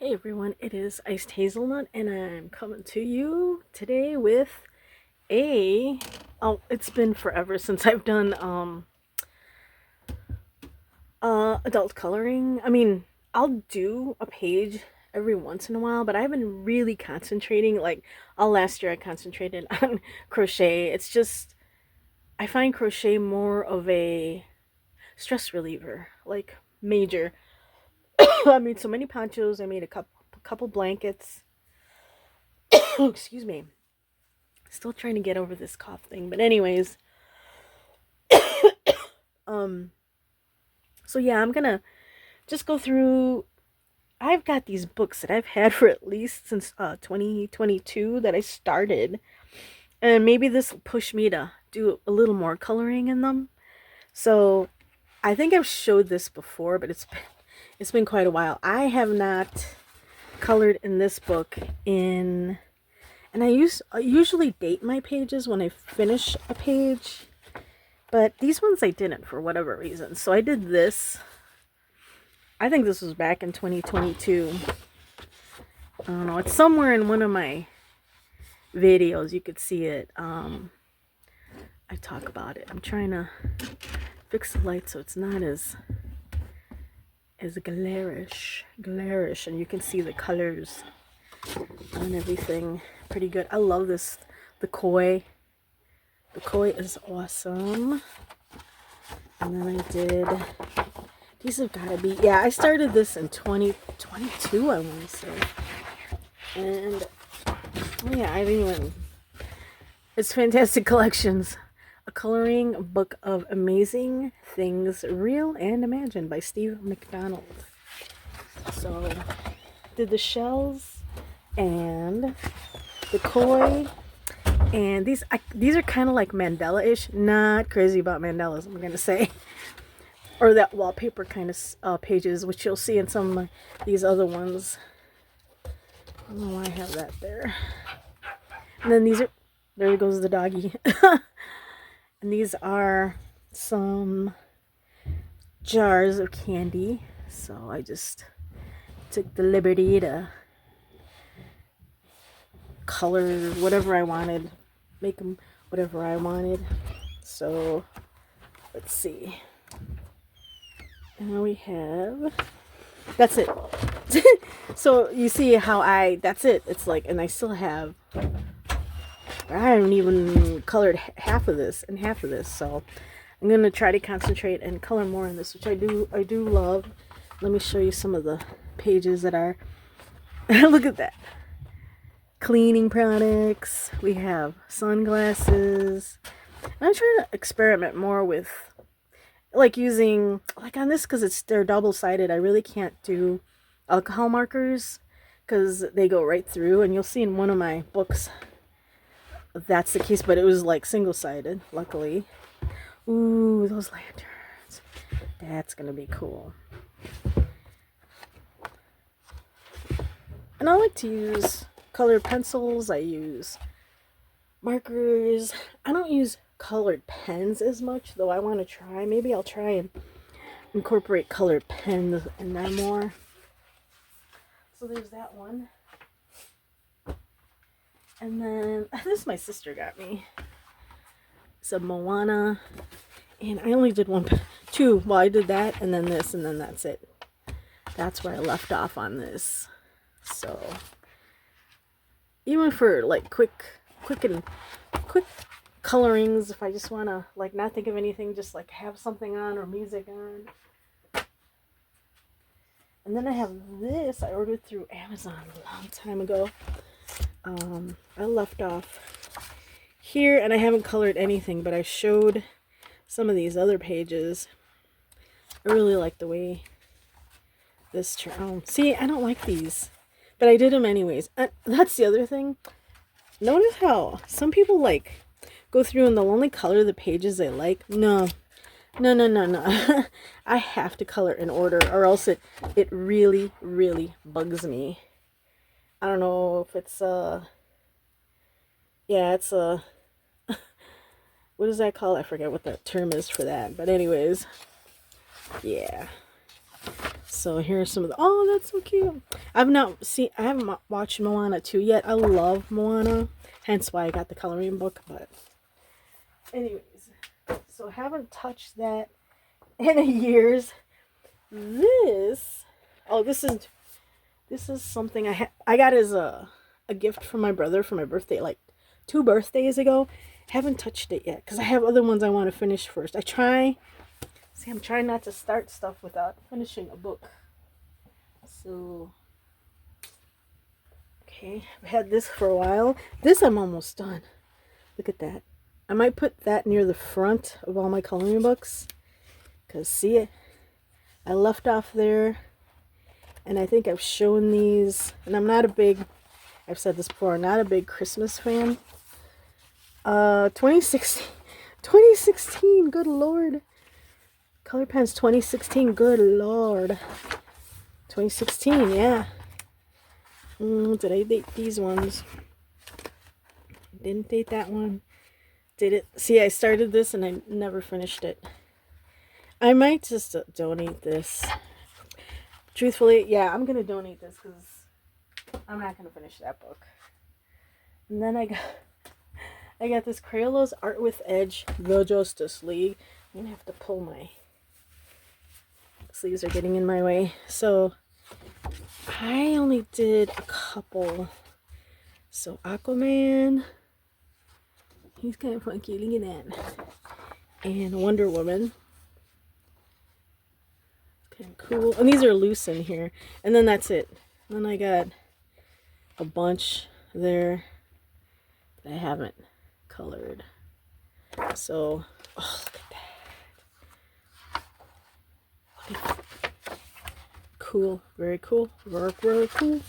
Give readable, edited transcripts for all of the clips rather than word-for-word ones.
Hey everyone, it is Icedhazelnut and I'm coming to you today with a it's been forever since I've done adult coloring. I'll do a page every once in a while, but I've been really concentrating all last year I concentrated on crochet. It's just I find crochet more of a stress reliever, like major. I made so many ponchos, I made a couple blankets. Excuse me. Still trying to get over this cough thing. But anyways, um so yeah, I'm gonna just go through. I've got these books that I've had for at least since 2022 that I started. And maybe this will push me to do a little more coloring in them. So I think I've showed this before, but it's been quite a while. I have not colored in this book in and I usually date my pages when I finish a page. But these ones I didn't for whatever reason. So I did this. I think this was back in 2022. I don't know. It's somewhere in one of my videos. You could see it. I talk about it. I'm trying to fix the light so it's not as glarish, and you can see the colors and everything pretty good. I love this. The koi. The koi is awesome. And then I did, these have got to be, yeah, I started this in 2022, I want to say. And, oh yeah, I didn't even, it's fantastic collections. A coloring book of amazing things, real and imagined, by Steve McDonald. So, did the shells and the koi. And these are kind of like mandala-ish. Not crazy about mandalas, I'm going to say. Or that wallpaper kind of pages, which you'll see in some of these other ones. I don't know why I have that there. And then these are, there goes the doggy. And these are some jars of candy. So I just took the liberty to color whatever I wanted, make them whatever I wanted. So let's see. And now we have, that's it. So you see how that's it. It's like, and I still have, I haven't even colored half of this and half of this. So I'm going to try to concentrate and color more in this, which I do love. Let me show you some of the pages that are, look at that. Cleaning products. We have sunglasses. And I'm trying to experiment more with like using, like on this, because they're double-sided. I really can't do alcohol markers because they go right through, and you'll see in one of my books that's the case, but it was like single-sided, luckily. Ooh, those lanterns. That's gonna be cool. And I like to use colored pencils. I use markers. I don't use colored pens as much, though I want to try. Maybe I'll try and incorporate colored pens in there more. So there's that one. And then this my sister got me. It's a Moana. And I only did two. Well, I did that and then this, and then that's it. That's where I left off on this. So even for like quick colorings, if I just want to like not think of anything, just like have something on or music on. And then I have this I ordered through Amazon a long time ago. I left off here and I haven't colored anything, but I showed some of these other pages. I really like the way this turned. See, I don't like these, but I did them anyways. That's the other thing. Notice how some people like go through and they'll only color the pages they like. No. I have to color in order, or else it really bugs me. I don't know if it's yeah, it's what does that call? I forget what the term is for that. But anyways, yeah. So here are some of the, oh, that's so cute. I haven't watched Moana 2 yet. I love Moana, hence why I got the coloring book. But anyways, so I haven't touched that in years. This, oh, this is something I got as a gift from my brother for my birthday, like 2 birthdays ago. Haven't touched it yet because I have other ones I want to finish first. I'm trying not to start stuff without finishing a book. So, okay, I've had this for a while. This I'm almost done. Look at that. I might put that near the front of all my coloring books. Because, see it? I left off there. And I think I've shown these. And I've said this before, I'm not a big Christmas fan. 2016, good lord. Color Pens 2016, good lord. 2016, yeah. Did I date these ones? Didn't date that one. Did it? See, I started this and I never finished it. I might just donate this. Truthfully, yeah, I'm gonna donate this because I'm not gonna finish that book. And then I got this Crayola's Art with Edge, The Justice League. I'm gonna have to pull my sleeves are getting in my way. So I only did a couple. So Aquaman, he's kind of funky. Look at that. And Wonder Woman. Kind of cool. And these are loose in here. And then that's it. And then I got a bunch there that I haven't colored. So, oh, look at that. Look at that. Cool. Very cool. Very cool.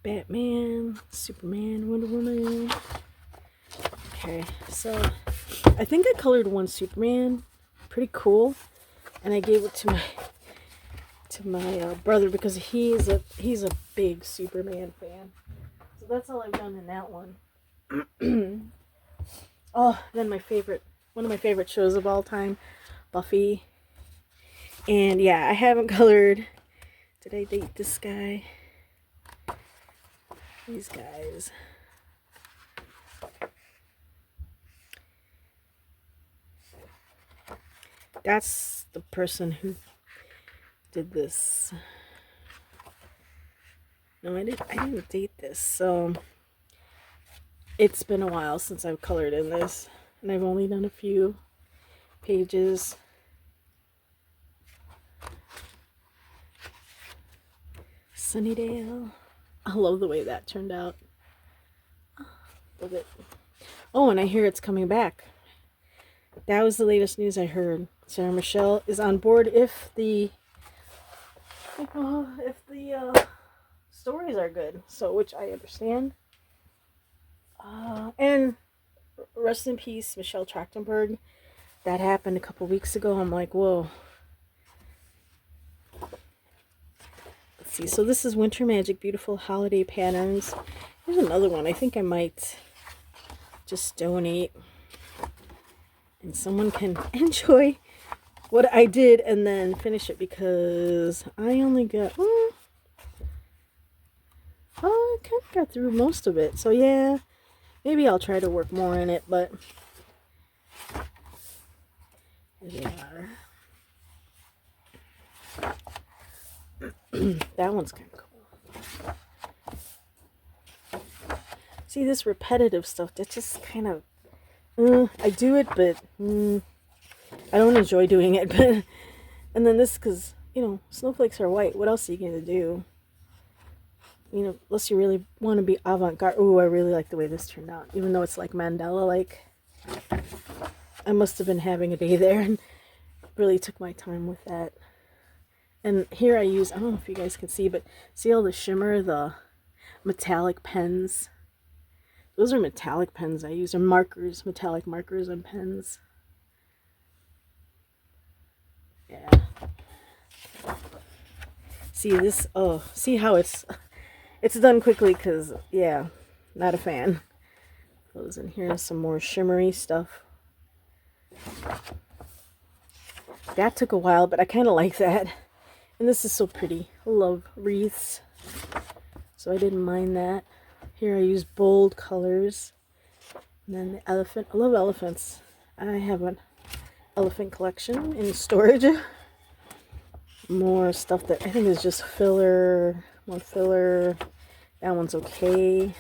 Batman, Superman, Wonder Woman. Okay, so I think I colored one Superman. Pretty cool. And I gave it to my brother because he's a big Superman fan. So that's all I've done in that one. Oh, then one of my favorite shows of all time, Buffy. And yeah, I haven't colored. Did I date this guy? These guys. That's the person who did this. No, I didn't date this. So it's been a while since I've colored in this, and I've only done a few pages. Sunnydale. I love the way that turned out. Love it. Oh, and I hear it's coming back. That was the latest news I heard. Sarah Michelle is on board if the stories are good. So, which I understand. And rest in peace, Michelle Trachtenberg. That happened a couple weeks ago. I'm like, whoa. Let's see. So this is Winter Magic, Beautiful Holiday Patterns. Here's another one. I think I might just donate. And someone can enjoy what I did and then finish it because I only got, I kind of got through most of it. So yeah, maybe I'll try to work more in it, but there they are. That one's kind of cool. See, this repetitive stuff, that just kind of, I do it, but I don't enjoy doing it. But and then this, because snowflakes are white. What else are you gonna do? Unless you really want to be avant-garde. Oh, I really like the way this turned out, even though it's like Mandela. Like, I must have been having a day there and really took my time with that. And here I don't know if you guys can see, but see all the shimmer, the metallic pens. Those are metallic pens I use, or markers, metallic markers and pens. Yeah. See this, see how it's done quickly because, yeah, not a fan. Those in here, some more shimmery stuff. That took a while, but I kind of like that. And this is so pretty. I love wreaths, so I didn't mind that. Here I use bold colors. And then the elephant. I love elephants. I have an elephant collection in storage. More stuff that I think is just filler. More filler. That one's okay.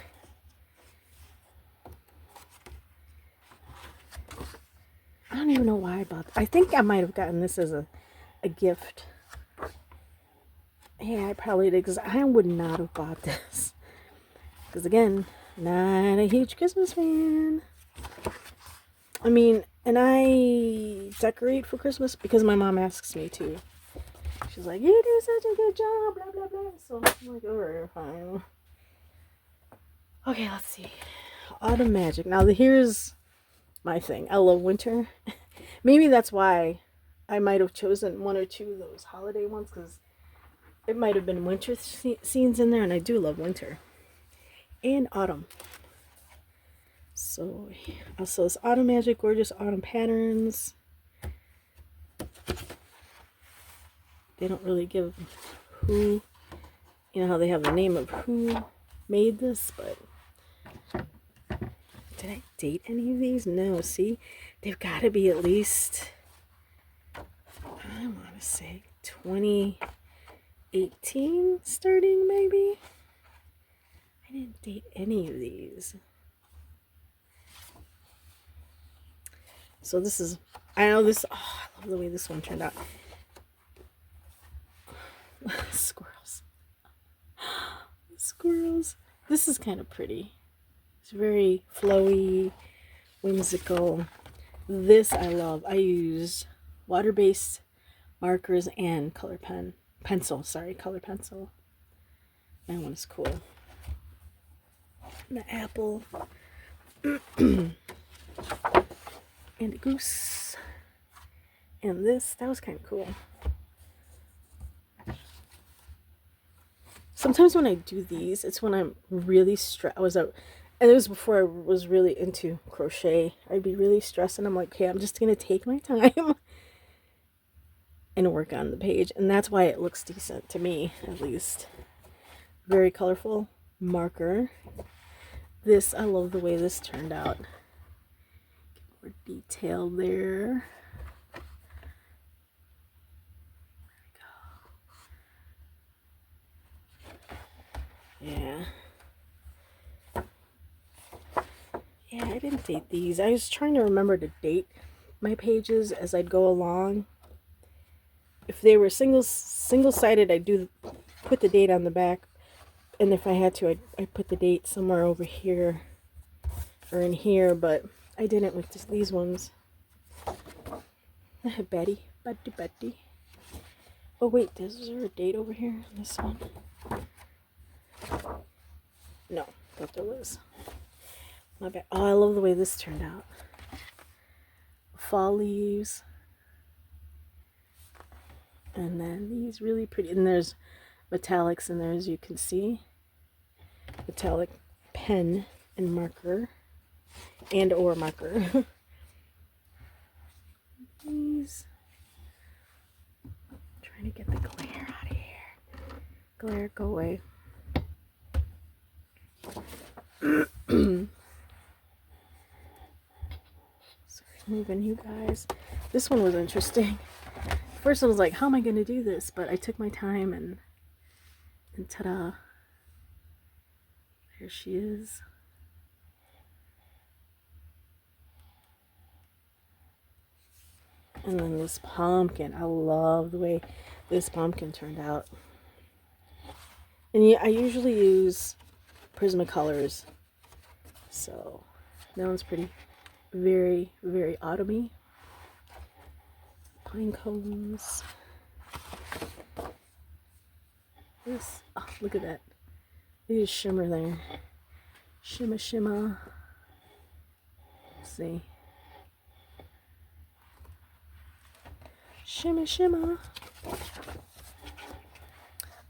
I don't even know why I bought that. I think I might have gotten this as a gift. Yeah, I probably did, because I would not have bought this. Because again, not a huge Christmas fan. I mean, and I decorate for Christmas because my mom asks me to. She's like, you do such a good job, blah, blah, blah. So I'm like, alright, fine. Okay, let's see. Autumn Magic. Now, here's my thing. I love winter. Maybe that's why I might have chosen one or two of those holiday ones, because it might have been winter scenes in there, and I do love winter. And autumn. So, also this Autumn Magic, gorgeous autumn patterns. They don't really give who, you know how they have the name of who made this, but did I date any of these? No, see, they've got to be at least, I want to say 2018 starting, maybe. I didn't date any of these. So this is, I know this, oh, I love the way this one turned out. Squirrels. Squirrels. This is kind of pretty. It's very flowy, whimsical. This I love. I use water-based markers and color pencil. Color pencil. That one is cool. The apple. And a goose. And this, that was kind of cool. Sometimes when I do these, it's when I'm really stressed. And it was before I was really into crochet. I'd be really stressed, and I'm like, okay, I'm just going to take my time and work on the page. And that's why it looks decent to me, at least. Very colorful marker. This, I love the way this turned out. More detail there. Yeah. Yeah, I didn't date these. I was trying to remember to date my pages as I'd go along. If they were single-sided, I'd put the date on the back. And if I had to, I'd put the date somewhere over here or in here, but I didn't with these ones. Betty. Oh wait, is there a date over here on this one? No, thought there was. My bad. Oh, I love the way this turned out. Fall leaves. And then these really pretty. And there's metallics in there, as you can see. Metallic pen and marker. And or marker. These. I'm trying to get the glare out of here. Glare, go away. Sorry, moving you guys. This one was interesting. First I was like, how am I going to do this? But I took my time, and ta-da. There she is. And then this pumpkin. I love the way this pumpkin turned out. And yeah, I usually use Prismacolors. So that one's pretty, very, very autumny. Pine cones. This, oh, look at that. Look at shimmer there. Shimmer, shimmer. Let's see. Shimmer, shimmer.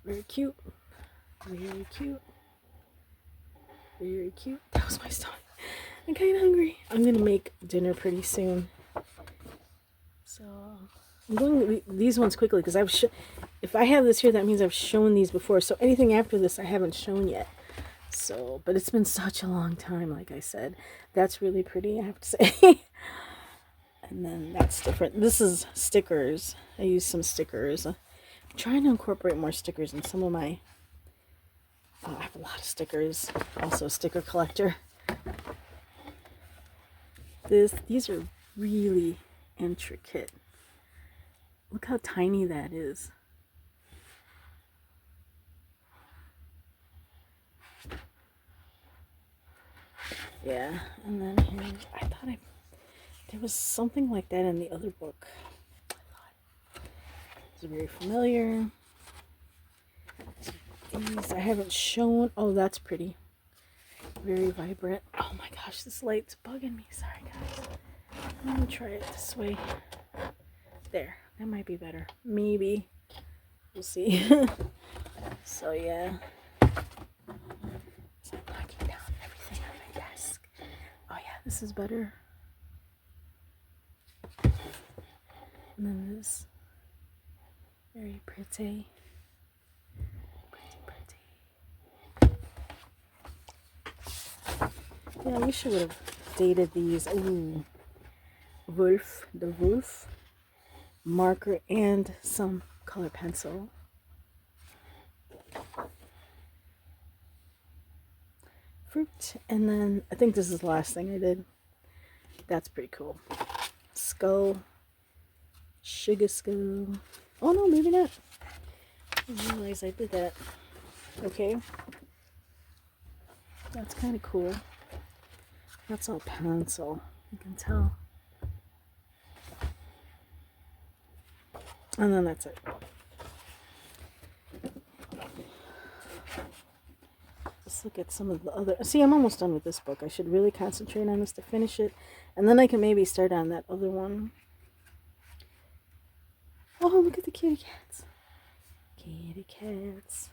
Very cute. Very cute. Very cute. That was my stomach. I'm kind of hungry. I'm going to make dinner pretty soon. So, I'm going these ones quickly because if I have this here, that means I've shown these before. So anything after this, I haven't shown yet. So, but it's been such a long time, like I said. That's really pretty, I have to say. And then that's different. This is stickers. I use some stickers. I'm trying to incorporate more stickers in some of my... I have a lot of stickers. Also a sticker collector. These are really intricate. Look how tiny that is. Yeah, and then here, I thought there was something like that in the other book. I thought it was very familiar. These I haven't shown. Oh, that's pretty. Very vibrant. Oh my gosh, this light's bugging me. Sorry, guys. Let me try it this way. There, that might be better. Maybe. We'll see. So, yeah. So I'm knocking down everything on my desk. Oh, yeah, this is better. And then this. Very pretty. Yeah, I wish I would have dated these. Ooh. The wolf. Marker and some color pencil. Fruit. And then I think this is the last thing I did. That's pretty cool. Skull. Sugar skull. Oh no, maybe not. I didn't realize I did that. Okay. That's kind of cool. That's all pencil. You can tell. And then that's it. Let's look at some of the other... See, I'm almost done with this book. I should really concentrate on this to finish it. And then I can maybe start on that other one. Oh, look at the kitty cats. Kitty cats.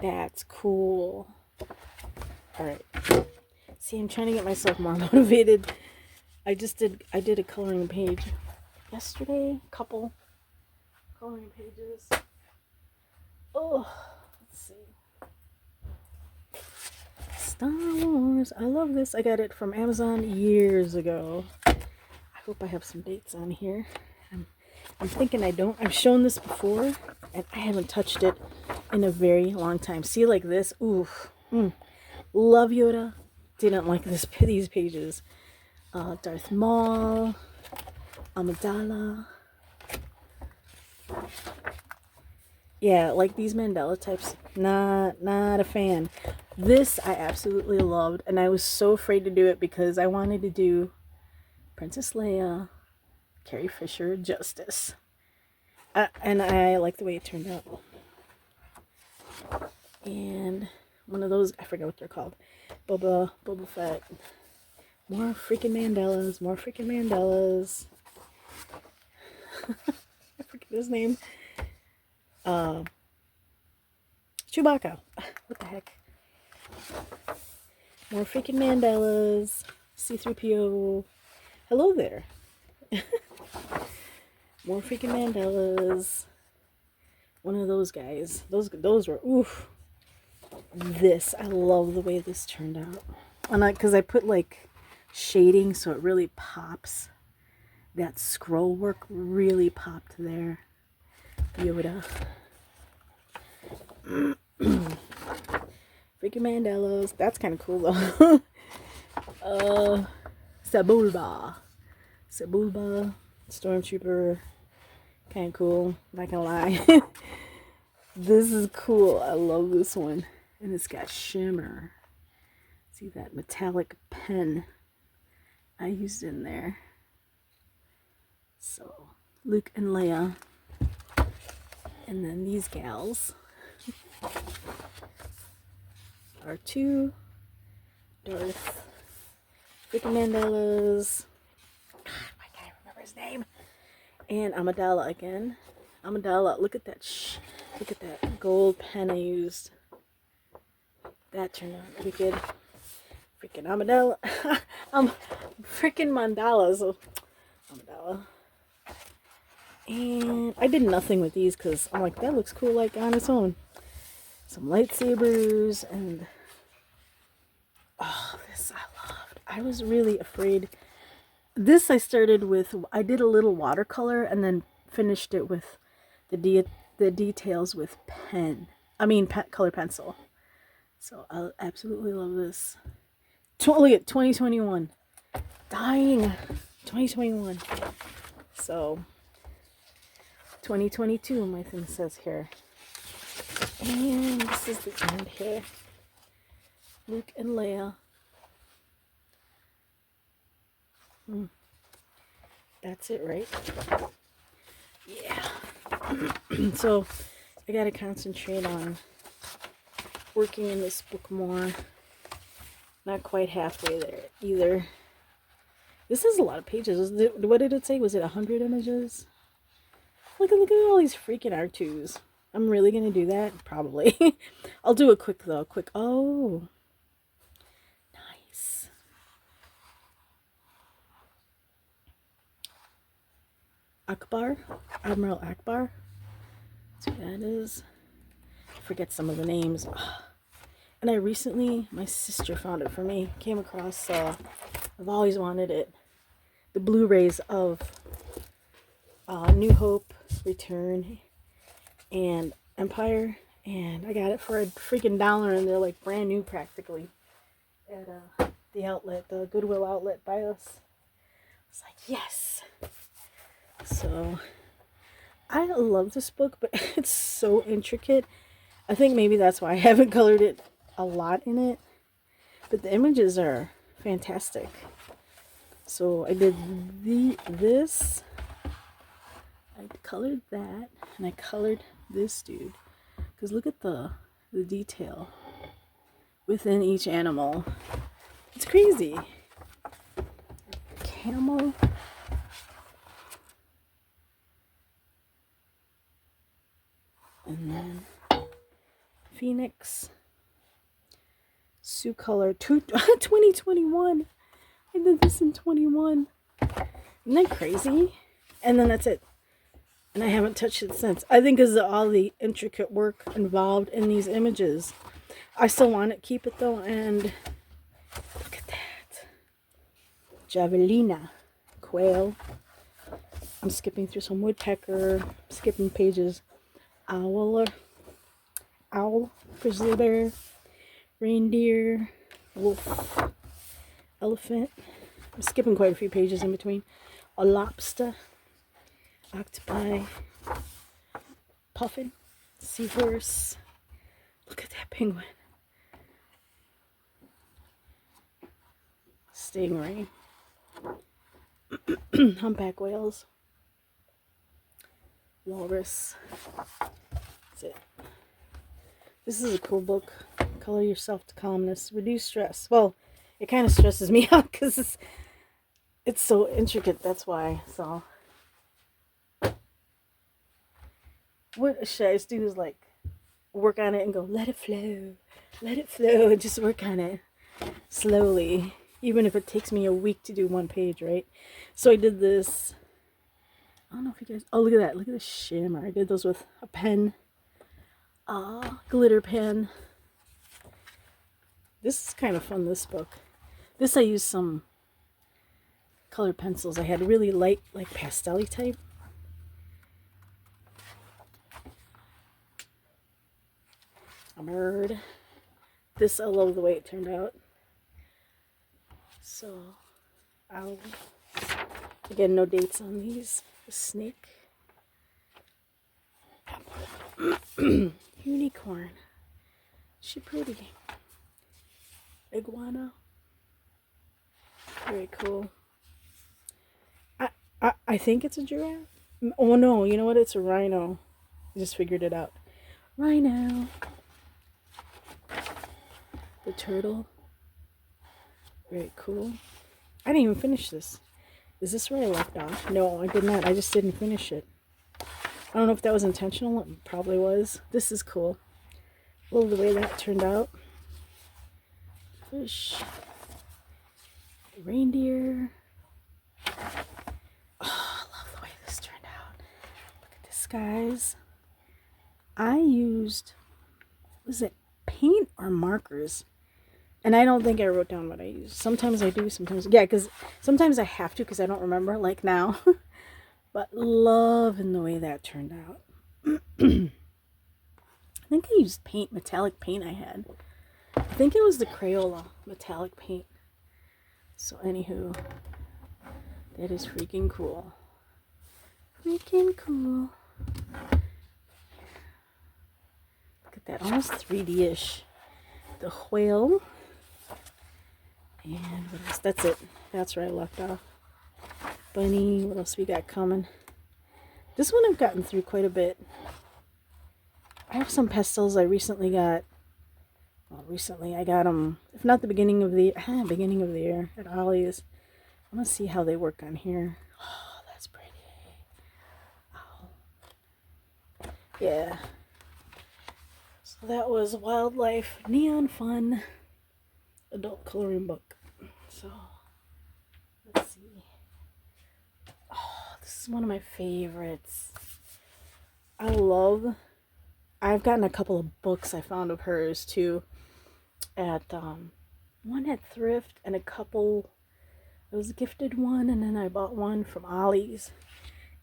That's cool. Alright. See, I'm trying to get myself more motivated. I did a coloring page yesterday. Couple coloring pages. Oh, let's see. Star Wars. I love this. I got it from Amazon years ago. I hope I have some dates on here. I'm thinking I don't. I've shown this before, and I haven't touched it in a very long time. See, like this. Oof. Love Yoda. Didn't like these pages. Darth Maul. Amidala. Yeah, like these Mandela types. Not a fan. This I absolutely loved, and I was so afraid to do it because I wanted to do Princess Leia, Carrie Fisher, Justice. And I like the way it turned out. And one of those, I forget what they're called. Boba Fett. More freaking Mandelas. More freaking Mandelas. I forget his name. Chewbacca. What the heck? More freaking Mandelas. C-3PO. Hello there. More freaking Mandelas. One of those guys. Those were, oof. This, I love the way this turned out. And because I put like shading so it really pops. That scroll work really popped there. Yoda. Freaking Mandelas. That's kind of cool though. Sebulba. Stormtrooper. Kind of cool. Not gonna lie. This is cool. I love this one. And it's got shimmer. See that metallic pen I used in there. So, Luke and Leia. And then these gals. R2. Darth. Freaking Mandelas. I can't remember his name. And Amidala again. Amidala, look at that look at that gold pen I used. That turned out wicked. Freaking Amidala. Freaking mandalas. $1. And I did nothing with these because I'm like, that looks cool like on its own. Some lightsabers and oh, this I loved. I was really afraid. This I started with, I did a little watercolor and then finished it with the details with color pencil. So I absolutely love this. Look at 2021. Dying. 2021. So 2022 my thing says here. And this is the end here. Luke and Leia. That's it, right? Yeah. So I gotta concentrate on working in this book more. Not quite halfway there either. This is a lot of pages. What did it say? Was it 100 images? Look at all these freaking R2s. I'm really gonna do that? Probably. I'll do it quick though. Oh. Nice. Admiral Akbar. That's what that is. I forget some of the names. And I recently, my sister found it for me. Came across, I've always wanted it. The Blu-rays of New Hope, Return, and Empire. And I got it for a freaking $1 and they're like brand new practically. At the outlet, the Goodwill outlet by us. It's like, yes! So, I love this book, but it's so intricate. I think maybe that's why I haven't colored it a lot in it. But the images are fantastic. So I did this. I colored that. And I colored this dude. Because look at the detail within each animal. It's crazy. Camel. And then Phoenix. Sioux color 2021. I did this in 21. Isn't that crazy? And then that's it. And I haven't touched it since. I think because of all the intricate work involved in these images. I still want to keep it though. And look at that. Javelina. Quail. I'm skipping through some woodpecker. Skipping pages. Owl. Grizzly bear. Reindeer, wolf, elephant. I'm skipping quite a few pages in between. A lobster, octopi, puffin, seahorse. Look at that penguin. Stingray. Humpback whales. Walrus. That's it. This is a cool book. Color yourself to calmness. Reduce stress. Well, it kind of stresses me out because it's so intricate. That's why. So, what should I just do is like work on it and go, let it flow, and just work on it slowly. Even if it takes me a week to do one page, right? So I did this. I don't know if you guys. Oh, look at that! Look at the shimmer. I did those with a pen. Glitter pen. This is kind of fun, this book. This I used some colored pencils. I had really light, like pastel-y type. A bird. This, I love the way it turned out. So, again, no dates on these. A snake. Unicorn. She pretty. Iguana. Very cool. I think it's a giraffe. Oh no, you know what? It's a rhino. I just figured it out. Rhino. The turtle. Very cool. I didn't even finish this. Is this where I left off? No, I did not. I just didn't finish it. I don't know if that was intentional. It probably was. This is cool. Love the way that turned out. Fish. Reindeer. Oh, guys, I used, was it paint or markers? And I don't think I wrote down what I used. Sometimes I do, sometimes, yeah, because sometimes I have to because I don't remember, like now. But loving the way that turned out. I think I used paint, metallic paint I had. I think it was the Crayola metallic paint. So anywho, that is freaking cool. Freaking cool. Look at that, almost 3D-ish. The whale. And what else? That's it. That's where I left off. Bunny, what else we got coming? This one I've gotten through quite a bit. I have some pastels I recently got. Well, recently I got them, if not the beginning of the year at Aldi's. I'm gonna see how they work on here. Oh, that's pretty. Oh. Yeah. So that was Wildlife Neon Fun adult coloring book. So let's see. Oh, this is one of my favorites. I've gotten a couple of books I found of hers too at one at Thrift and a couple, it was a gifted one, and then I bought one from Aldi's,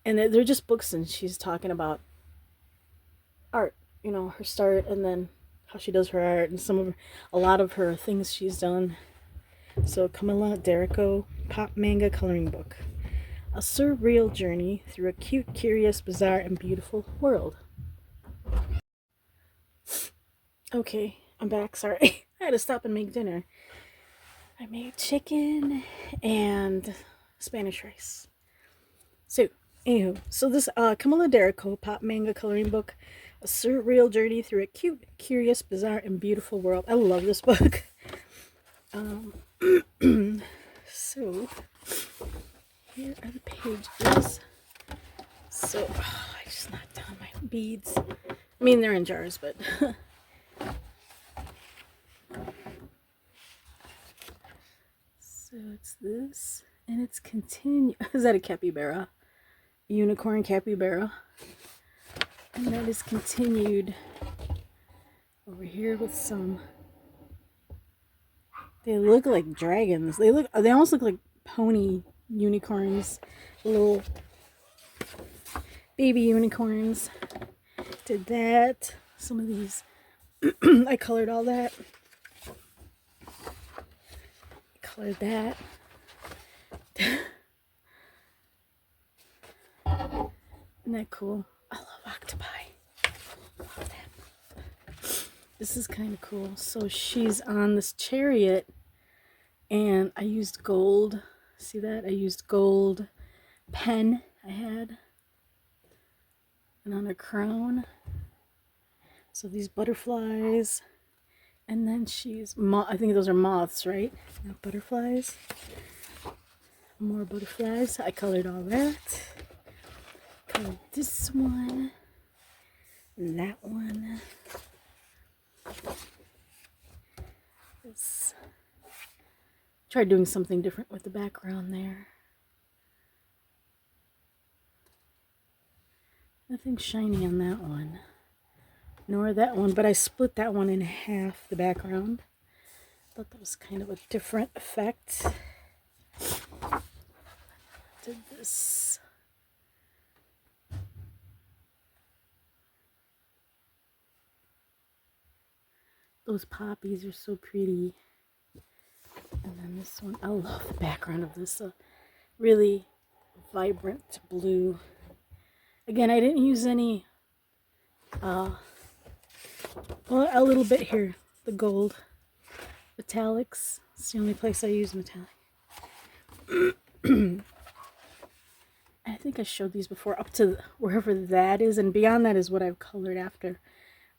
and they're just books, and she's talking about art, you know, her start, and then how she does her art, and a lot of her things she's done. So Camilla Derico Pop Manga Coloring Book, a surreal journey through a cute, curious, bizarre, and beautiful world. Okay, I'm back. Sorry. I had to stop and make dinner. I made chicken and Spanish rice. So, anywho, so this Camilla Derico Pop Manga Coloring Book, a surreal journey through a cute, curious, bizarre, and beautiful world. I love this book. So, here are the pages. So, I just knocked down my beads. I mean, they're in jars, but... So it's this, and it's is that a capybara? A unicorn capybara. And that is continued over here with some, they look like dragons. They almost look like pony unicorns, little baby unicorns. Did that. Some of these, I colored all that. Colored that. Isn't that cool? I love octopi. Love them. This is kind of cool. So she's on this chariot, and I used gold. See that? I used gold pen I had. And on her crown. So these butterflies. And then she's, I think those are moths, right? Not butterflies. More butterflies. I colored all that. Colored this one. And that one. This. Tried doing something different with the background there. Nothing shiny on that one. Nor that one, but I split that one in half, the background. Thought that was kind of a different effect. Did this. Those poppies are so pretty. And then this one, I love the background of this. Really vibrant blue. Again, I didn't use any, well, a little bit here, the gold metallics. It's the only place I use metallic. I think I showed these before, up to wherever that is, and beyond that is what I've colored after.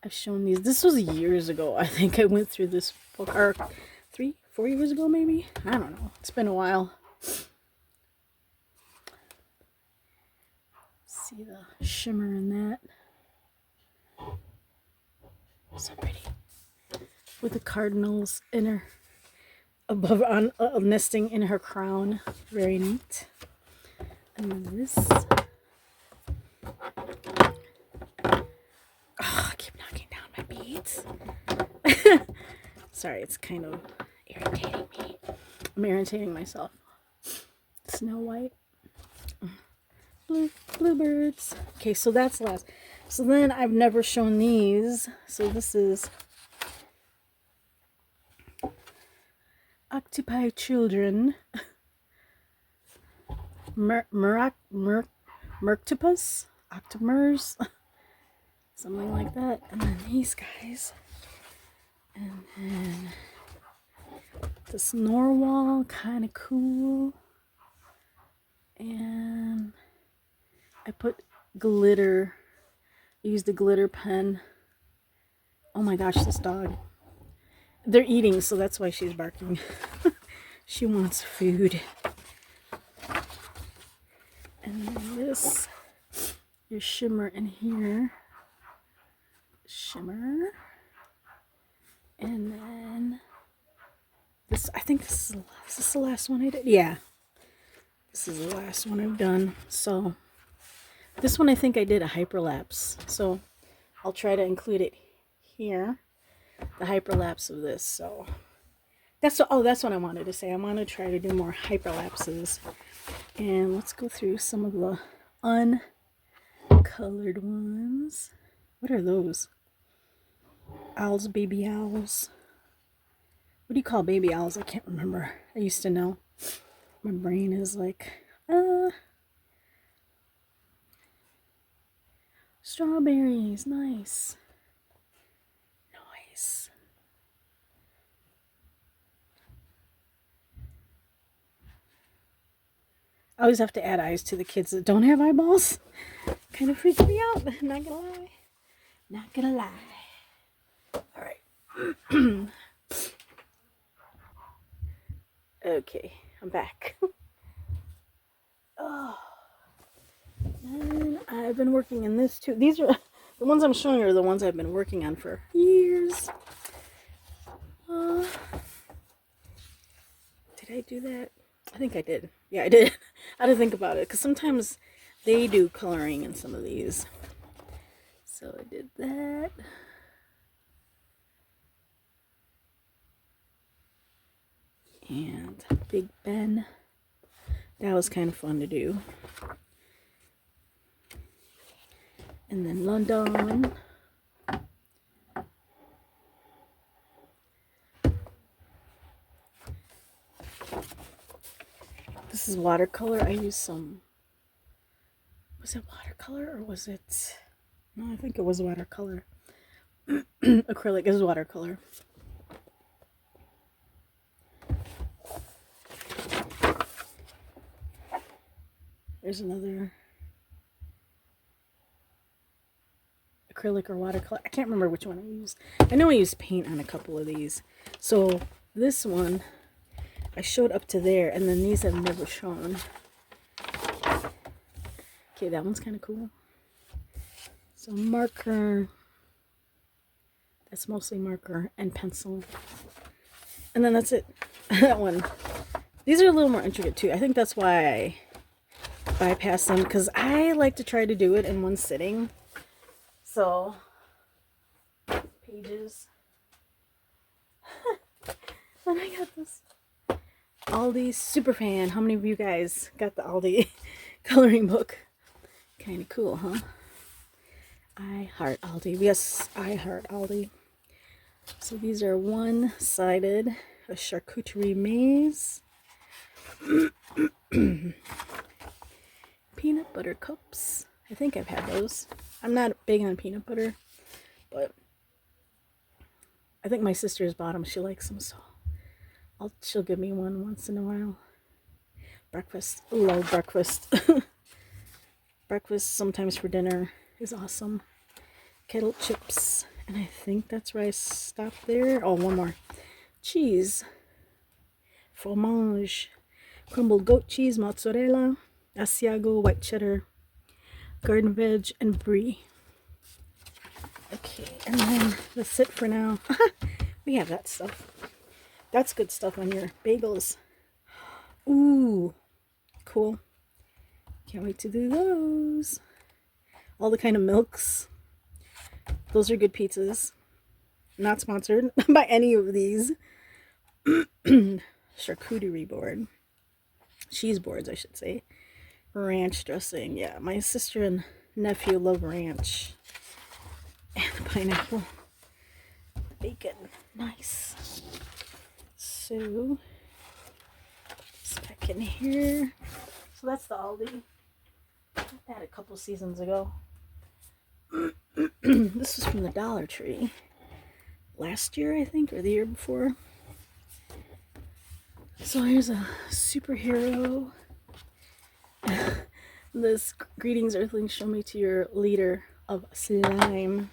I've shown these. This was years ago. I think I went through this book, or 3-4 years ago maybe? I don't know. It's been a while. See the shimmer in that. So pretty. With the cardinals in her, above, on nesting in her crown. Very neat. And then this. White. Sorry, it's kind of irritating me. I'm irritating myself. Snow White. Bluebirds. Okay, so that's last. So then I've never shown these. So this is Octopi Children. Merctopus? Octomers? Something like that. And then these guys. And then this narwhal, kind of cool. And I put glitter. I used a glitter pen. Oh my gosh, this dog. They're eating, so that's why she's barking. She wants food. And then this, your shimmer in here. Shimmer. And then this, I think this is the last one I did. Yeah. This is the last one I've done. So this one I think I did a hyperlapse. So I'll try to include it here. The hyperlapse of this. So that's what I wanted to say. I want to try to do more hyperlapses. And let's go through some of the uncolored ones. What are those? Owls, baby owls. What do you call baby owls? I can't remember. I used to know. My brain is like, strawberries, nice. Nice. I always have to add eyes to the kids that don't have eyeballs. Kind of freaks me out, not gonna lie. Not gonna lie. Alright. Okay, I'm back. Oh. And I've been working in this too. These are the ones I'm showing you are the ones I've been working on for years. Did I do that? I think I did. Yeah, I did. I had to think about it because sometimes they do coloring in some of these. So I did that. And Big Ben. That was kind of fun to do. And then London. This is watercolor. I used some. Was it watercolor or was it? No, I think it was watercolor. Acrylic is watercolor. There's another acrylic or watercolor. I can't remember which one I used. I know I used paint on a couple of these. So this one, I showed up to there, and then these I've never shown. Okay, that one's kind of cool. So marker. That's mostly marker and pencil. And then that's it. That one. These are a little more intricate too. I think that's why I bypass them, because I like to try to do it in one sitting. So pages. Then I got this Aldi Superfan. How many of you guys got the Aldi coloring book? Kind of cool, huh? I heart Aldi. Yes, I heart Aldi. So these are one-sided, a charcuterie maze. Peanut butter cups. I think I've had those. I'm not big on peanut butter, but I think my sister's bought them. She likes them, so she'll give me one once in a while. Breakfast. Love breakfast. Breakfast sometimes for dinner is awesome. Kettle chips. And I think that's where I stopped there. Oh, one more. Cheese. Fromage. Crumbled goat cheese, mozzarella, Asiago, white cheddar, garden veg, and brie. Okay, and then that's it for now. We have that stuff. That's good stuff on your bagels. Ooh, cool. Can't wait to do those. All the kind of milks. Those are good pizzas. not sponsored by any of these. Charcuterie board. Cheese boards, I should say. Ranch dressing. Yeah, my sister and nephew love ranch. And the pineapple. Bacon. Nice. So, it's back in here. So that's the Aldi. I had a couple seasons ago. This was from the Dollar Tree. Last year, I think, or the year before. So here's a superhero. This greetings, Earthlings, show me to your leader of slime.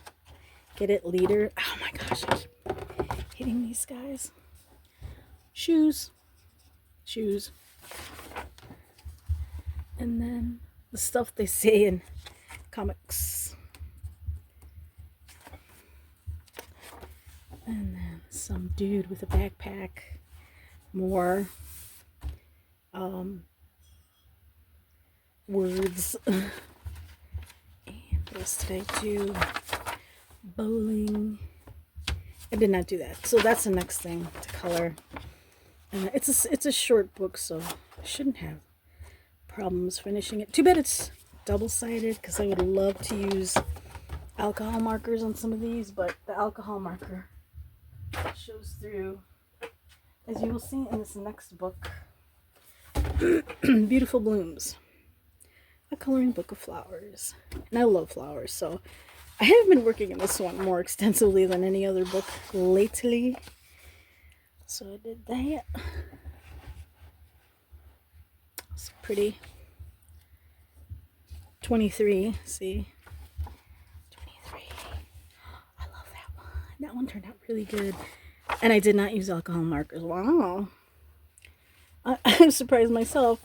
Get it, leader? Oh my gosh, I keep hitting these guys. Shoes. Shoes. And then the stuff they say in comics. And then some dude with a backpack. More words. And what else did I do? Bowling. I did not do that. So that's the next thing to color. And it's a short book, so I shouldn't have problems finishing it. Too bad it's double-sided, because I would love to use alcohol markers on some of these, but the alcohol marker shows through, as you will see in this next book. Beautiful Blooms. A coloring book of flowers. And I love flowers, so I have been working in this one more extensively than any other book lately. So I did that. It's pretty. 23, see? 23. I love that one. That one turned out really good. And I did not use alcohol markers. Wow. I'm surprised myself.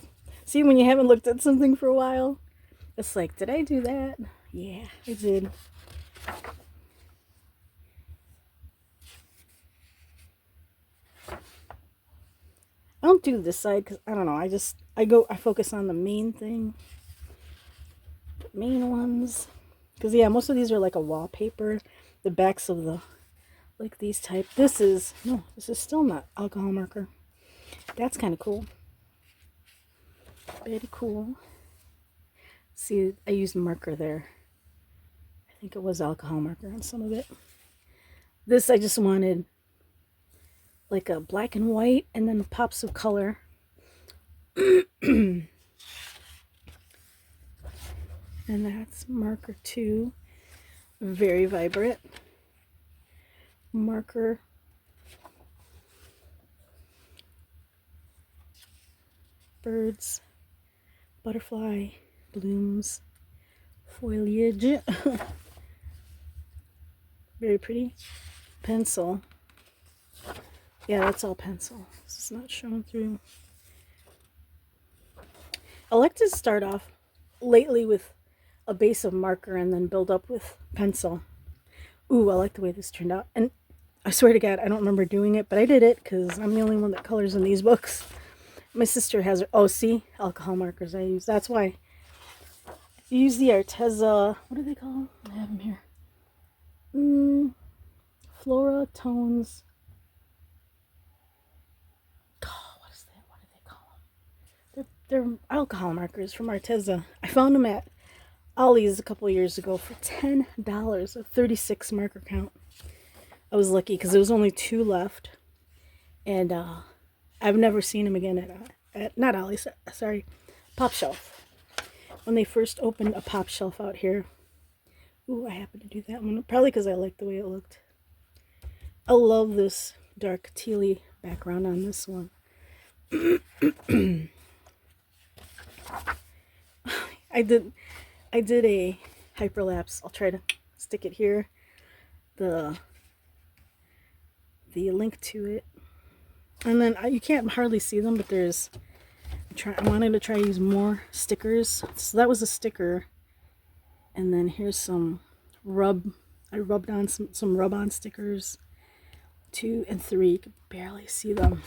See, when you haven't looked at something for a while, it's like, did I do that? Yeah, I did. I don't do this side because I don't know. I focus on the main thing, the main ones. Because yeah, most of these are like a wallpaper. The backs of the, like these type. This is still not alcohol marker. That's kind of cool. Very cool. See, I used marker there. I think it was alcohol marker on some of it. This I just wanted like a black and white and then pops of color. And that's marker 2. Very vibrant. Marker. Birds. Butterfly. Blooms. Foliage. Very pretty. Pencil. Yeah, that's all pencil. This is not showing through. I like to start off lately with a base of marker and then build up with pencil. Ooh, I like the way this turned out. And I swear to God, I don't remember doing it, but I did it because I'm the only one that colors in these books. My sister has her, oh, see? Alcohol markers I use. That's why. You use the Arteza, what do they call them? I have them here. Flora Tones. Oh, what is that? What do they call them? They're alcohol markers from Arteza. I found them at Aldi's a couple years ago for $10, a 36 marker count. I was lucky because there was only 2 left. And I've never seen them again at not Aldi's, sorry, Pop Shelf. When they first opened a Pop Shelf out here. Ooh, I happened to do that one. Probably because I liked the way it looked. I love this dark tealy background on this one. I did a hyperlapse. I'll try to stick it here. The link to it. And then you can't hardly see them, but there's I wanted to try to use more stickers. So that was a sticker. And then here's some rub. I rubbed on some rub-on stickers. 2 and 3. You can barely see them.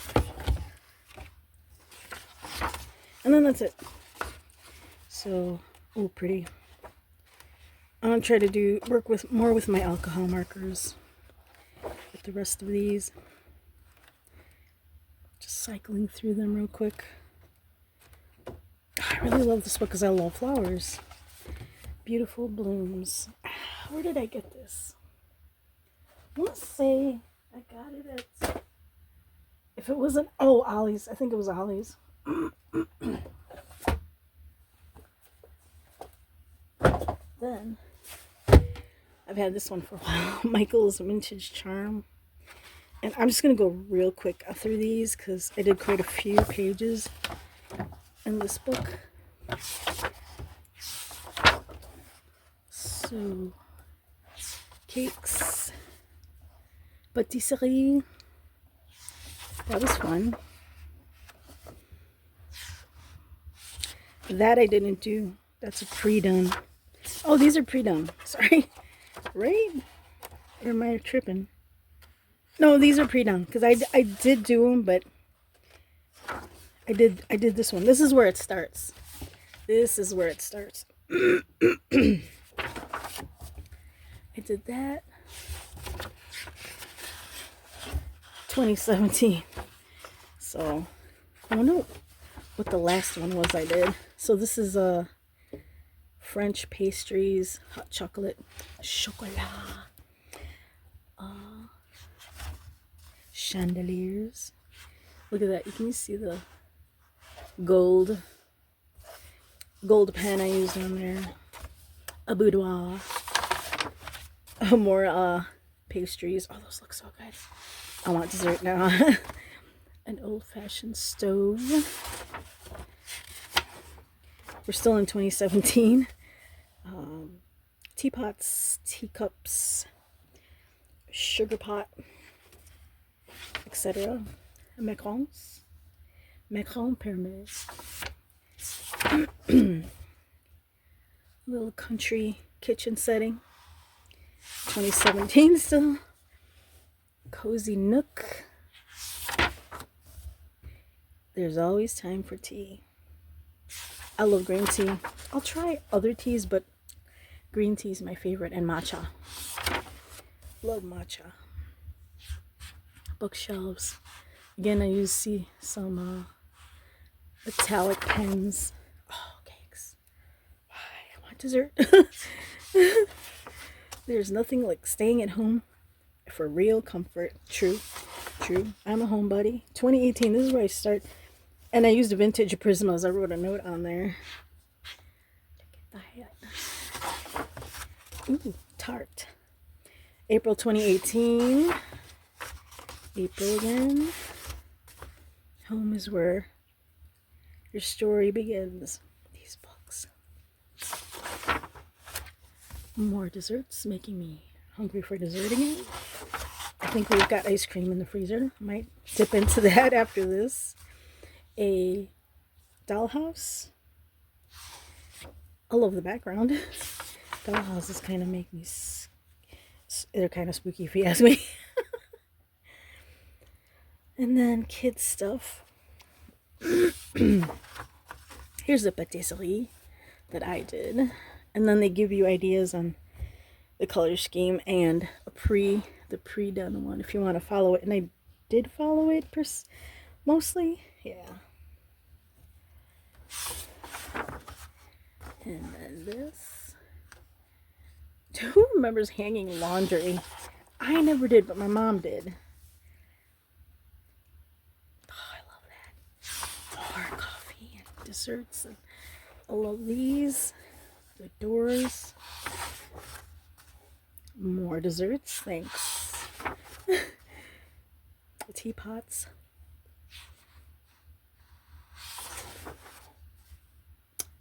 And then that's it. So, oh, pretty. I'm gonna try to work more with my alcohol markers. the rest of these. Just cycling through them real quick. I really love this book because I love flowers. Beautiful blooms. Where did I get this? I want to say I got it at... If it wasn't... Oh, Aldi's. I think it was Aldi's. Then, I've had this one for a while. Michael's Vintage Charm. And I'm just going to go real quick through these because I did quite a few pages in this book. So, cakes, patisserie. That was fun. That I didn't do. That's a pre-done. Oh, these are pre-done. Sorry. Right? Or am I tripping? No, these are pre-done because I did do them, but I did this one. This is where it starts. This is where it starts. I did that. 2017. So I don't know what the last one was I did. So this is French pastries, hot chocolate, chocolat. Chandeliers. Look at that. You can see the gold pen I used on there. A boudoir. More pastries. Oh, those look so good. I want dessert now. An old-fashioned stove. We're still in 2017. Teapots, teacups, sugar pot, etc. Macarons. Macaron pyramids. Little country kitchen setting. 2017 still. Cozy nook. There's always time for tea. I love green tea. I'll try other teas, but green tea is my favorite. And matcha. Love matcha. Bookshelves. Again, I use some metallic pens. Oh, cakes. I want dessert. There's nothing like staying at home for real comfort. True. I'm a homebody. 2018, this is where I start. And I used a vintage Prismas. I wrote a note on there. Look at that. Ooh, Tarte. April 2018. April again. Home is where your story begins. These books. More desserts, making me hungry for dessert again. I think we've got ice cream in the freezer. Might dip into that after this. A dollhouse. I love the background. Dollhouses kind of make me... They're kind of spooky if you ask me. And then kids stuff. Here's the patisserie that I did. And then they give you ideas on the color scheme and the pre-done one if you want to follow it. And I did follow it mostly. Yeah. And then this. Who remembers hanging laundry? I never did, but my mom did. Oh, I love that. More coffee and desserts. And I love these. The doors. More desserts. Thanks. Teapots.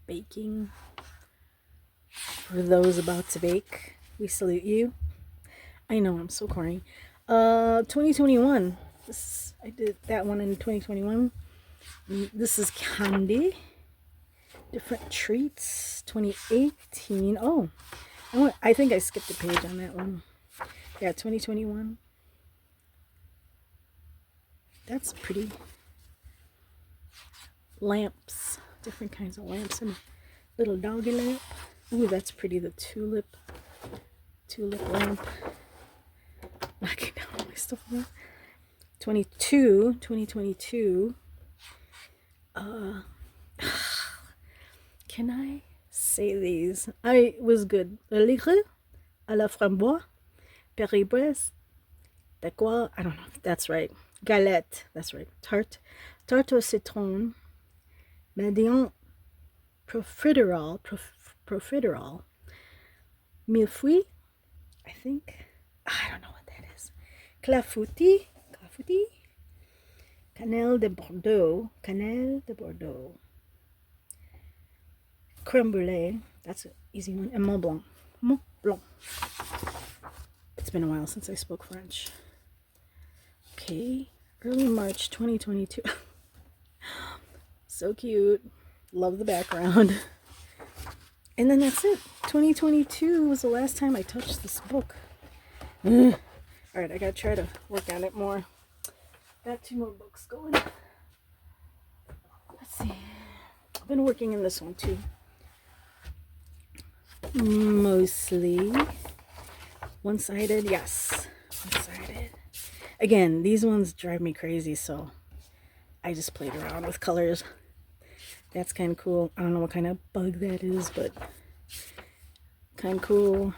Baking. For those about to bake, we salute you. I know, I'm so corny. 2021. I did that one in 2021. This is candy. Different treats. 2018. Oh, I think I skipped a page on that one. Yeah, 2021. That's pretty. Lamps. Different kinds of lamps. And a little doggy lamp. Ooh, that's pretty. The tulip lamp. Knocking down my my stuff there. 2022. Can I say these? I was good. Ligre à la framboise, péribresse, quoi? I don't know if that's right. Galette, that's right. Tarte au citron, Médion profiterole, millefeuille, I think. I don't know what that is. Clafoutis, cannelle de Bordeaux, creme brulee, that's an easy one, and Mont Blanc. It's been a while since I spoke French. Okay, early March 2022. So cute. Love the background. And then that's it. 2022 was the last time I touched this book. Alright, I gotta try to work on it more. Got 2 more books going. Let's see. I've been working in this one too. Mostly one-sided, yes. One-sided. Again, these ones drive me crazy, so I just played around with colors. That's kind of cool. I don't know what kind of bug that is, but kind of cool.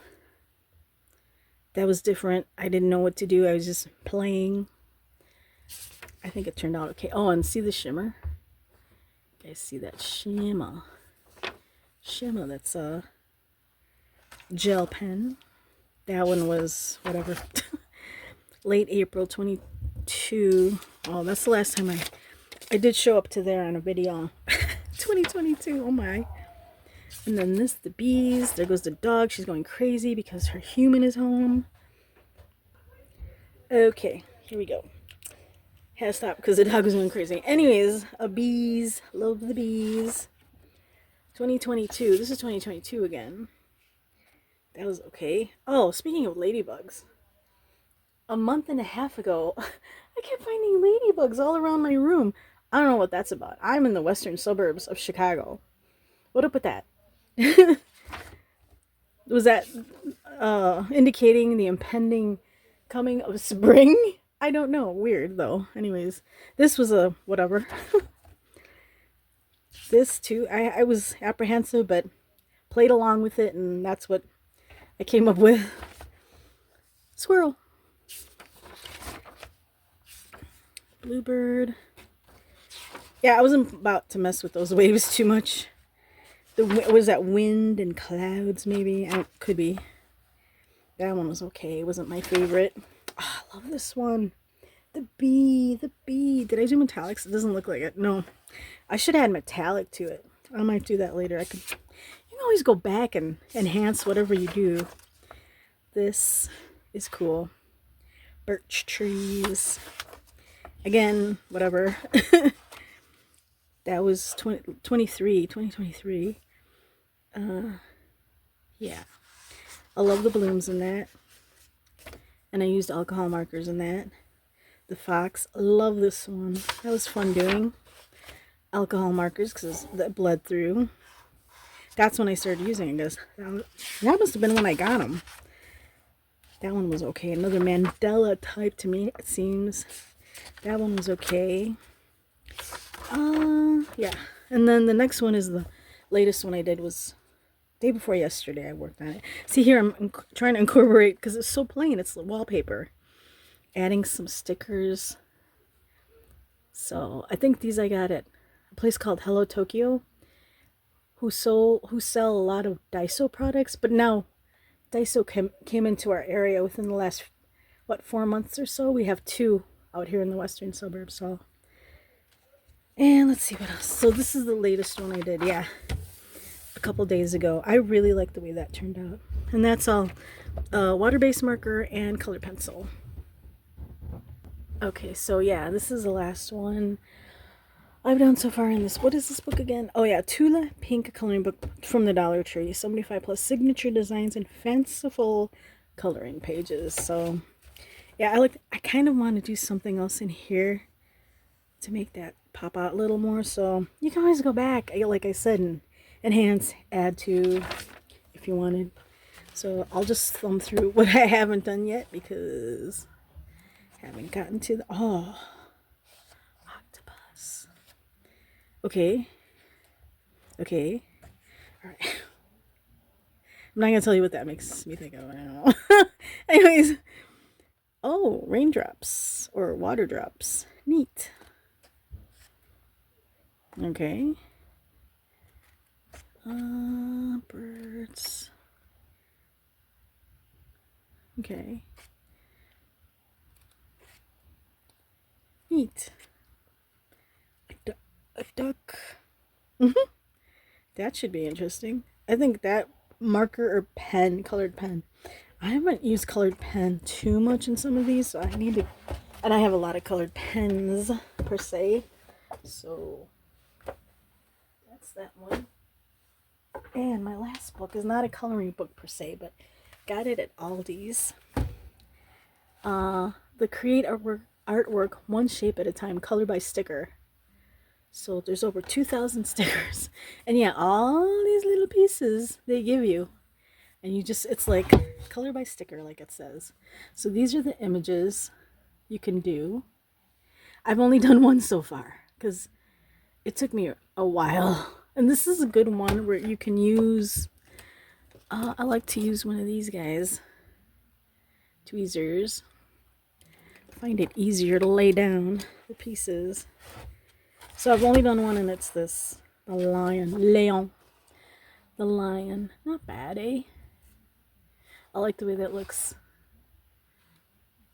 That was different. I didn't know what to do. I was just playing. I think it turned out okay. Oh, and see the shimmer? You guys see that shimmer? Shimmer, that's a gel pen. That one was whatever. Late April 22. Oh, that's the last time I did show up to there on a video. 2022, oh my. And then this, the bees. There goes the dog. She's going crazy because her human is home. Okay, here we go. Had to stop because the dog was going crazy. Anyways, bees. Love the bees. 2022. This is 2022 again. That was okay. Oh, speaking of ladybugs. A month and a half ago, I kept finding ladybugs all around my room. I don't know what that's about. I'm in the western suburbs of Chicago. What up with that? Was that indicating the impending coming of spring? I don't know. Weird, though. Anyways, this was a whatever. This, too, I was apprehensive, but played along with it, and that's what I came up with. Squirrel. Bluebird. Yeah, I wasn't about to mess with those waves too much. Was that wind and clouds, maybe? Could be. That one was okay. It wasn't my favorite. Oh, I love this one. The bee. Did I do metallics? It doesn't look like it. No. I should add metallic to it. I might do that later. You can always go back and enhance whatever you do. This is cool. Birch trees. Again, whatever. That was 2023. Yeah. I love the blooms in that. And I used alcohol markers in that. The fox. Love this one. That was fun doing. Alcohol markers because that bled through. That's when I started using it, guys. That must have been when I got them. That one was okay. Another Mandela type to me, it seems. That one was okay. Yeah. And then the next one is the latest one I did was day before yesterday. I worked on it. See here, I'm trying to incorporate, because it's so plain. It's the wallpaper. Adding some stickers. So I think these I got at a place called Hello Tokyo, who sell a lot of Daiso products. But now Daiso came into our area within the last, 4 months or so. We have 2 out here in the western suburbs. So, and let's see what else. So this is the latest one I did. Yeah, a couple days ago. I really like the way that turned out. And that's all water-based marker and color pencil. Okay, so yeah, this is the last one I've done so far in this. What is this book again? Oh yeah, Tula Pink coloring book from the Dollar Tree. 75 plus signature designs and fanciful coloring pages. So yeah, I kind of want to do something else in here to make that pop out a little more. So you can always go back, like I said, and enhance, add to if you wanted. So I'll just thumb through what I haven't done yet because Haven't gotten to the, oh, octopus. Okay. Okay. All right. I'm not gonna tell you what that makes me think of. I don't know. Anyways, oh, raindrops or water drops. Neat. Okay. Birds. Okay. Neat. A duck. That should be interesting. I think that marker or pen, colored pen. I haven't used colored pen too much in some of these, so I need to. And I have a lot of colored pens per se. So that's that one. And my last book is not a coloring book per se, but got it at Aldi's. The Create Artwork One Shape at a Time, color by sticker. So there's over 2,000 stickers. And yeah, all these little pieces they give you. And you just, it's like color by sticker, like it says. So these are the images you can do. I've only done one so far because it took me a while. And this is a good one where you can use, I like to use one of these guys, tweezers. Find it easier to lay down the pieces. So I've only done one, and it's this, the lion, the lion. Not bad, eh? I like the way that looks.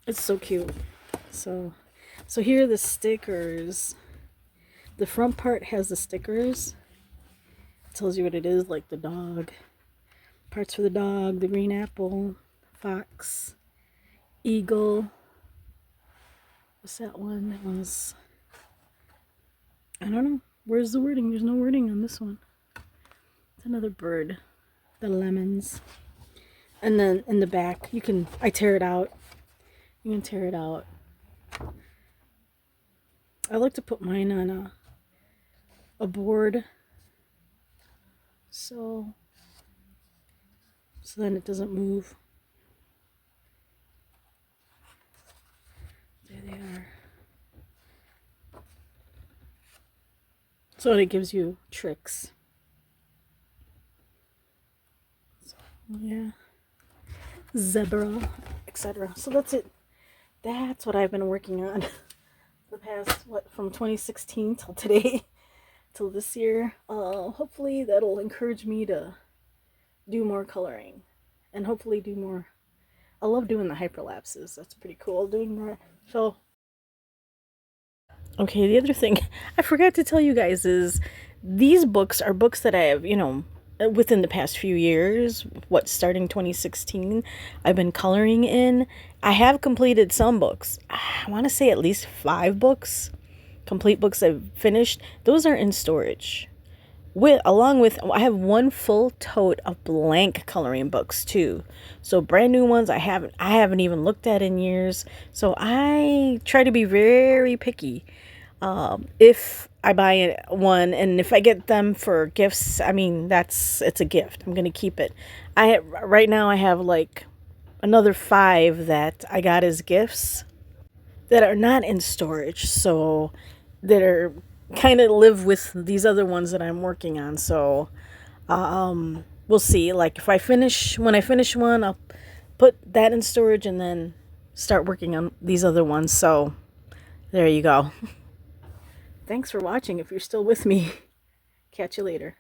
It's so cute. So here are the stickers. The front part has the stickers. It tells you what it is, like the dog. Parts for the dog, the green apple, fox, eagle. What's that one? That was, I don't know. Where's the wording? There's no wording on this one. It's another bird. The lemons. And then in the back, I tear it out. You can tear it out. I like to put mine on a board. So then it doesn't move. There they are. So it gives you tricks. So, yeah. Zebra, etc. So that's it. That's what I've been working on the past, from 2016 till today, till this year. Hopefully that'll encourage me to do more coloring and hopefully do more. I love doing the hyperlapses. That's pretty cool doing that. So, okay, the other thing I forgot to tell you guys is these books are books that I have, within the past few years, starting 2016, I've been coloring in. I have completed some books. I want to say at least 5 books, complete books I've finished. Those are in storage. Along with, I have one full tote of blank coloring books too. So brand new ones I haven't even looked at in years. So I try to be very picky. If I buy one, and if I get them for gifts, I mean, it's a gift. I'm going to keep it. Right now I have like another 5 that I got as gifts that are not in storage. So that are kind of live with these other ones that I'm working on. So, we'll see. Like when I finish one, I'll put that in storage and then start working on these other ones. So there you go. Thanks for watching if you're still with me. Catch you later.